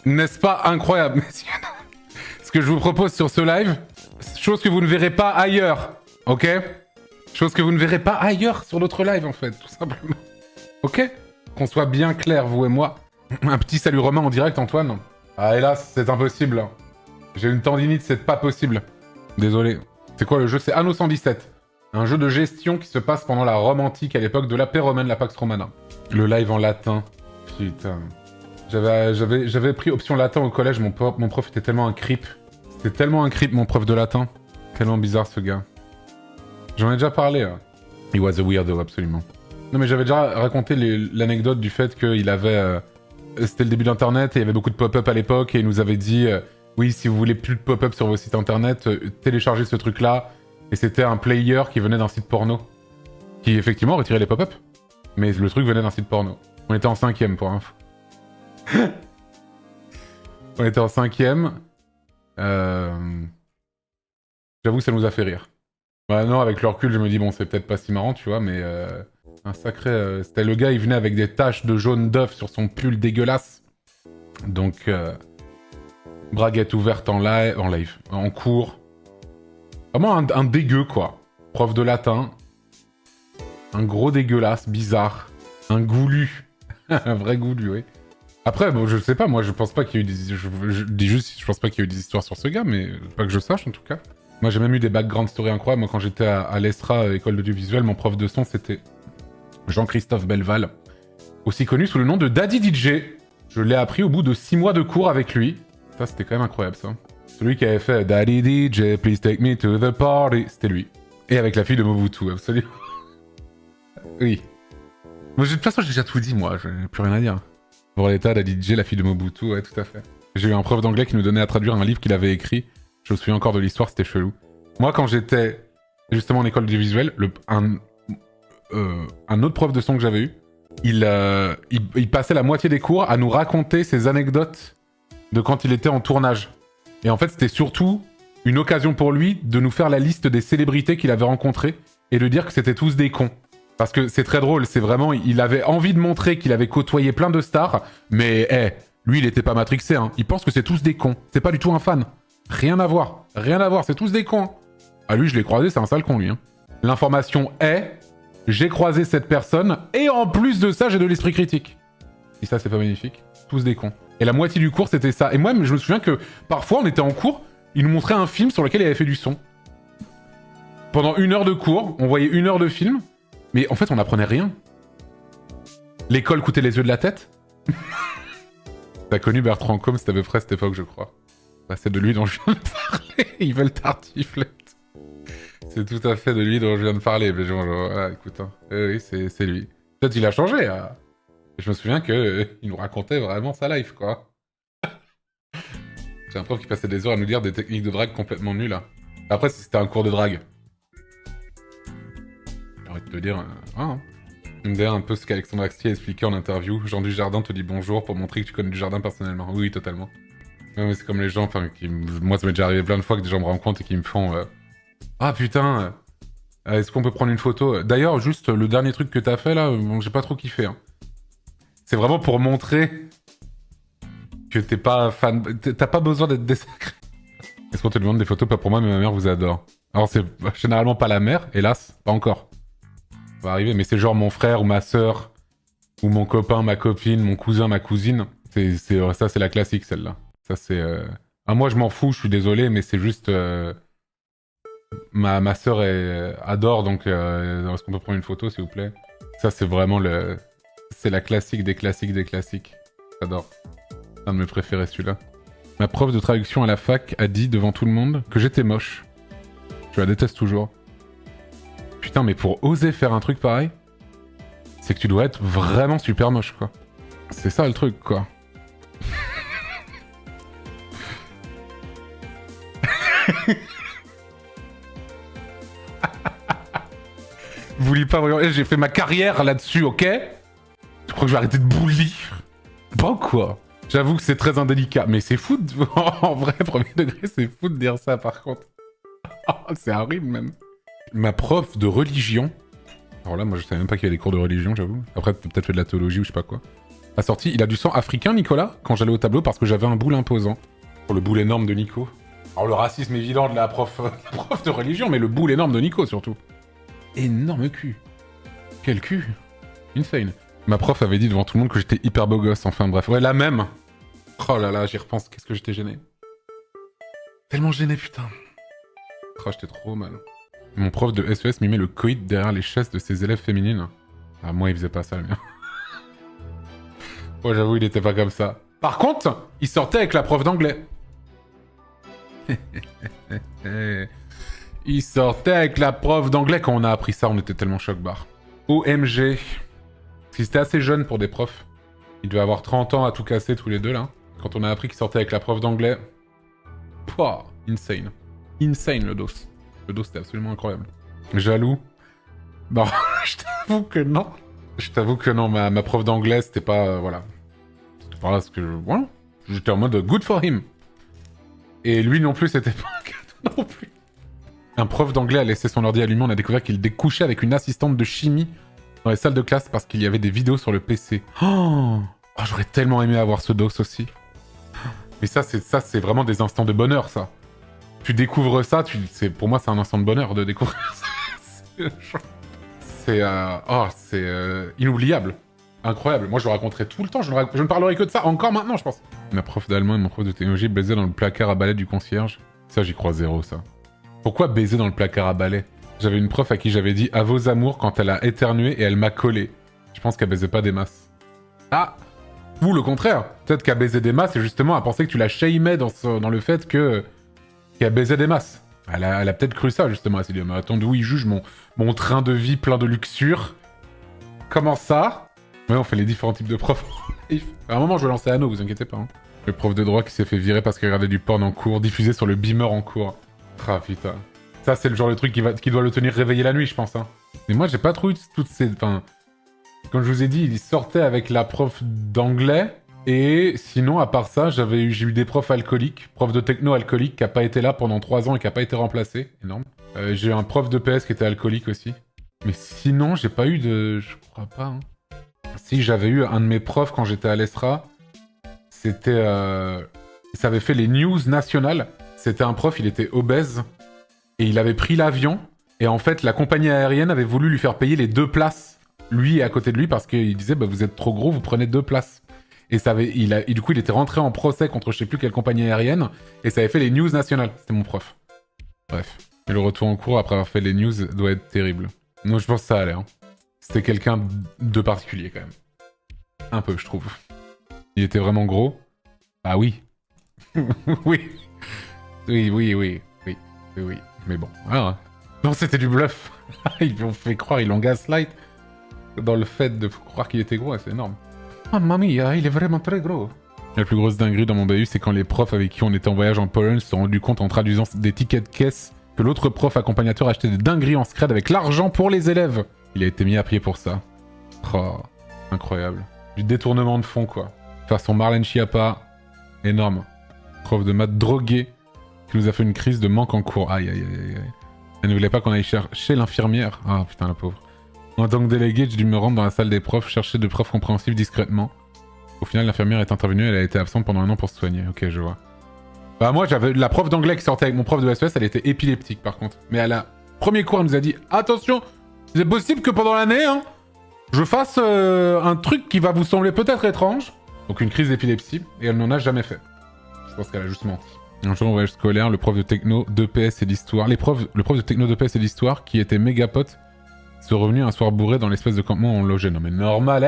N'est-ce pas incroyable, messieurs? Ce que je vous propose sur ce live, chose que vous ne verrez pas ailleurs, ok? Chose que vous ne verrez pas ailleurs sur notre live, en fait, tout simplement. Ok? Qu'on soit bien clair, vous et moi. Un petit salut romain en direct, Antoine. Ah, hélas, c'est impossible. J'ai une tendinite, c'est pas possible. Désolé. C'est quoi le jeu? C'est Anno 117. Un jeu de gestion qui se passe pendant la Rome antique, à l'époque de la paix romaine, la Pax Romana. Le live en latin. Putain. J'avais pris option latin au collège, mon prof était tellement un creep. C'était tellement un creep, mon prof de latin. Tellement bizarre, ce gars. J'en ai déjà parlé. Hein. He was a weirdo, absolument. Non, mais j'avais déjà raconté l'anecdote du fait qu'il avait... c'était le début d'Internet et il y avait beaucoup de pop-up à l'époque et il nous avait dit oui, si vous voulez plus de pop-up sur vos sites Internet, téléchargez ce truc-là. Et c'était un player qui venait d'un site porno. Qui, effectivement, retirait les pop-up. Mais le truc venait d'un site porno. On était en 5ème, pour info. On était en 5ème. J'avoue que ça nous a fait rire. Bah non, avec le recul, je me dis, bon, c'est peut-être pas si marrant, tu vois, mais... un sacré... c'était le gars, il venait avec des taches de jaune d'œuf sur son pull dégueulasse. Donc... braguette ouverte en live, en cours. Vraiment un dégueu, quoi. Prof de latin. Un gros dégueulasse, bizarre. Un goulu. Un vrai goulu, oui. Après, bon, je sais pas, moi, je pense pas qu'il y ait eu des... Je dis juste, je pense pas qu'il y ait eu des histoires sur ce gars, mais pas que je sache, en tout cas. Moi, j'ai même eu des background stories incroyables. Moi, quand j'étais à l'ESRA, école d'audiovisuel, mon prof de son, c'était Jean-Christophe Belval, aussi connu sous le nom de Daddy DJ. Je l'ai appris au bout de 6 mois de cours avec lui. Ça, c'était quand même incroyable, ça. Celui qui avait fait Daddy DJ, please take me to the party. C'était lui. Et avec la fille de Mobutu, absolument. Oui. Moi, de toute façon, j'ai déjà tout dit, moi. J'ai plus rien à dire. Pour l'état, Daddy DJ, la fille de Mobutu, ouais, tout à fait. J'ai eu un prof d'anglais qui nous donnait à traduire un livre qu'il avait écrit. Je me souviens encore de l'histoire, c'était chelou. Moi, quand j'étais justement en école audiovisuelle, un autre prof de son que j'avais eu, il passait la moitié des cours à nous raconter ses anecdotes de quand il était en tournage. Et en fait, c'était surtout une occasion pour lui de nous faire la liste des célébrités qu'il avait rencontrées et de dire que c'était tous des cons. Parce que c'est très drôle, c'est vraiment... Il avait envie de montrer qu'il avait côtoyé plein de stars, mais lui, il était pas matrixé, hein. Il pense que c'est tous des cons. C'est pas du tout un fan. Rien à voir, c'est tous des cons. Ah, lui, je l'ai croisé, c'est un sale con, lui. Hein. L'information est... J'ai croisé cette personne, et en plus de ça, j'ai de l'esprit critique. Et ça, c'est pas magnifique. Tous des cons. Et la moitié du cours, c'était ça. Et moi, je me souviens que parfois, on était en cours, il nous montrait un film sur lequel il avait fait du son. Pendant 1 heure de cours, on voyait 1 heure de film, mais en fait, on n'apprenait rien. L'école coûtait les yeux de la tête. T'as connu Bertrand Combe, c'était à peu près cette époque, je crois. Bah, c'est de lui dont je viens de parler. Ils veulent tartiflette. C'est tout à fait de lui dont je viens de parler. Mais genre, voilà, écoute, hein. Oui, c'est lui. Peut-être il a changé. Hein. Je me souviens qu'il nous racontait vraiment sa life, quoi. J'ai un prof qui passait des heures à nous dire des techniques de drague complètement nulles. Hein. Après, si c'était un cours de drague. J'ai envie de te dire... hein. D'ailleurs, un peu ce qu'Alexandre Astier a expliqué en interview. Jean Dujardin te dit bonjour pour montrer que tu connais Dujardin personnellement. Oui, totalement. Ouais, mais c'est comme les gens, enfin, moi ça m'est déjà arrivé plein de fois que des gens me rencontrent et qui me font ah putain, est-ce qu'on peut prendre une photo? D'ailleurs, juste le dernier truc que t'as fait là, bon, j'ai pas trop kiffé. Hein. C'est vraiment pour montrer que t'es pas fan, t'as pas besoin d'être désacré. Est-ce qu'on te demande des photos? Pas pour moi, mais ma mère vous adore. Alors c'est généralement pas la mère, hélas, pas encore. Ça va arriver, mais c'est genre mon frère ou ma sœur, ou mon copain, ma copine, mon cousin, ma cousine. Ça c'est la classique celle-là. Ça c'est... Ah, moi je m'en fous, je suis désolé, mais c'est juste... Ma sœur adore, donc est-ce qu'on peut prendre une photo s'il vous plaît? Ça c'est vraiment le... C'est la classique des classiques des classiques. J'adore. C'est un de mes préférés celui-là. Ma prof de traduction à la fac a dit devant tout le monde que j'étais moche. Je la déteste toujours. Putain, mais pour oser faire un truc pareil, c'est que tu dois être vraiment super moche, quoi. C'est ça le truc, quoi. Vous voulez pas regarder? J'ai fait ma carrière là-dessus, ok? Je crois que je vais arrêter de bully. Bon, quoi. J'avoue que c'est très indélicat, mais c'est fou de... En vrai, premier degré, c'est fou de dire ça, par contre. C'est horrible, même. Ma prof de religion... Alors là, moi, je savais même pas qu'il y avait des cours de religion, j'avoue. Après, peut-être fait de la théologie ou je sais pas quoi. a sorti. Il a du sang africain, Nicolas, quand j'allais au tableau, parce que j'avais un boule imposant. Pour le boule énorme de Nico. Alors le racisme évident de la prof de religion, mais le boule énorme de Nico, surtout. Énorme cul. Quel cul. Insane. Ma prof avait dit devant tout le monde que j'étais hyper beau gosse, enfin bref. Ouais, la même. Oh là là, j'y repense, qu'est-ce que j'étais gêné. Tellement gêné, putain. Oh, j'étais trop mal. Mon prof de SES mimait le coït derrière les chaises de ses élèves féminines. Ah, moi, il faisait pas ça, le mien. Ouais, j'avoue, il était pas comme ça. Par contre, il sortait avec la prof d'anglais. Il sortait avec la prof d'anglais. Quand on a appris ça, on était tellement choc-barre. OMG. Parce qu'ils étaient assez jeunes pour des profs. Ils devaient avoir 30 ans à tout casser tous les deux, là. Quand on a appris qu'ils sortaient avec la prof d'anglais. Pouah, insane. Insane, le dos. Le dos, c'était absolument incroyable. Jaloux? Non, je t'avoue que non. Je t'avoue que non, ma prof d'anglais, c'était pas... voilà. C'était pas là ce que je... Voilà. J'étais en mode good for him. Et lui non plus, c'était pas un cadeau non plus. Un prof d'anglais a laissé son ordi allumé. On a découvert qu'il découchait avec une assistante de chimie dans les salles de classe parce qu'il y avait des vidéos sur le PC. Oh, j'aurais tellement aimé avoir ce dos aussi. Mais ça, c'est vraiment des instants de bonheur, ça. Tu découvres ça, pour moi, c'est un instant de bonheur de découvrir ça. C'est inoubliable. Incroyable. Moi, je le raconterai tout le temps. Je ne parlerai que de ça encore maintenant, je pense. Ma prof d'allemand et mon prof de technologie baisaient dans le placard à balai du concierge. Ça, j'y crois zéro, ça. Pourquoi baiser dans le placard à balai? J'avais une prof à qui j'avais dit « à vos amours » quand elle a éternué et elle m'a collé. Je pense qu'elle baisait pas des masses. Ah, ou le contraire. Peut-être qu'elle baisait des masses et justement, elle pensait que tu la shamais dans le fait qu'elle baisait des masses. Elle a peut-être cru ça, justement. Elle s'est dit « mais attends, d'où il juge mon train de vie plein de luxure? Comment ça ?» Ouais, on fait les différents types de profs. À un moment, je vais lancer Anno, vous inquiétez pas. Hein. Le prof de droit qui s'est fait virer parce qu'il regardait du porn en cours, diffusé sur le beamer en cours. Ah putain. Ça, c'est le genre de truc qui doit le tenir réveillé la nuit, je pense. Hein. Mais moi, j'ai pas trop eu toutes ces... Enfin, comme je vous ai dit, il sortait avec la prof d'anglais. Et sinon, à part ça, j'ai eu des profs alcooliques. Prof de techno alcoolique qui a pas été là pendant 3 ans et qui a pas été remplacé. Énorme. J'ai eu un prof de PS qui était alcoolique aussi. Mais sinon, j'ai pas eu de... Je crois pas, hein. Si, j'avais eu un de mes profs quand j'étais à l'ESRA. C'était... Ça avait fait les news nationales. C'était un prof, il était obèse. Et il avait pris l'avion. Et en fait, la compagnie aérienne avait voulu lui faire payer les 2 places. Lui et à côté de lui, parce qu'il disait bah, « vous êtes trop gros, vous prenez 2 places ». Et du coup, il était rentré en procès contre je sais plus quelle compagnie aérienne. Et ça avait fait les news nationales. C'était mon prof. Bref. Et le retour en cours après avoir fait les news doit être terrible. Donc je pense que ça allait. Hein. C'était quelqu'un de particulier quand même. Un peu, je trouve. Il était vraiment gros. Ah oui. Oui. Oui. Mais bon, voilà. Non, c'était du bluff. Ils lui ont fait croire, ils l'ont gaslight dans le fait de croire qu'il était gros, c'est énorme. Mamma mia, il est vraiment très gros. La plus grosse dinguerie dans mon BU, c'est quand les profs avec qui on était en voyage en Pologne se sont rendus compte en traduisant des tickets de caisse que l'autre prof accompagnateur achetait des dingueries en scred avec l'argent pour les élèves. Il a été mis à pied pour ça. Oh, incroyable. Du détournement de fonds, quoi. Façon Marlène Schiappa, énorme. Prof de maths drogué qui nous a fait une crise de manque en cours. Aïe. Elle ne voulait pas qu'on aille chercher l'infirmière. Ah putain, la pauvre. En tant que délégué, j'ai dû me rendre dans la salle des profs, chercher de profs compréhensifs discrètement. Au final, l'infirmière est intervenue, elle a été absente pendant 1 an pour se soigner. Ok, je vois. Bah moi, j'avais la prof d'anglais qui sortait avec mon prof de SES, elle était épileptique par contre. Mais à la premier cours, elle nous a dit « Attention, c'est possible que pendant l'année, hein, je fasse un truc qui va vous sembler peut-être étrange. » Donc une crise d'épilepsie, et elle n'en a jamais fait. Je pense qu'elle a juste menti. Un jour, en voyage scolaire, le prof de techno, d'EPS et d'histoire... Le prof de techno, d'EPS et d'histoire, qui était méga pote, sont revenus un soir bourré dans l'espèce de campement où on logeait. Non mais normal,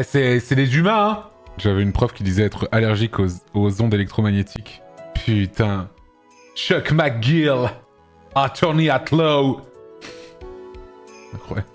c'est des humains, hein. J'avais une prof qui disait être allergique aux ondes électromagnétiques. Putain. Chuck McGill. Attorney at law. Incroyable.